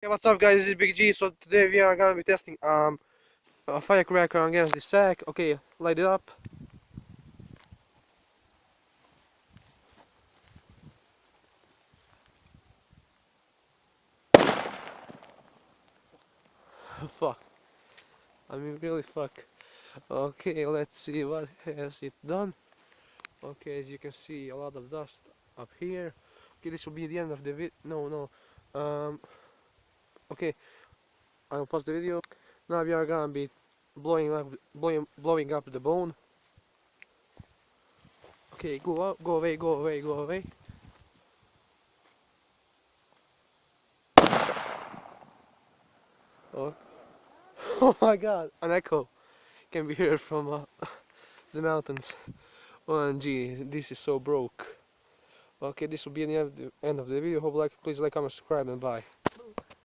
Hey, what's up guys, this is Big G. So today we are gonna be testing a firecracker against the sack. Okay, light it up. Fuck. I mean really fuck. Okay, let's see what has it done. Okay, as you can see, a lot of dust up here. Okay, this will be the end of the vid. No. Okay, I'll pause the video. Now we are gonna be blowing up the bone. Okay, go out, go away, go away, go away. Oh, oh my god, an echo can be heard from the mountains. OMG, this is so broke. Okay, this will be the end of the video. Hope you like, please like, comment, subscribe, and bye.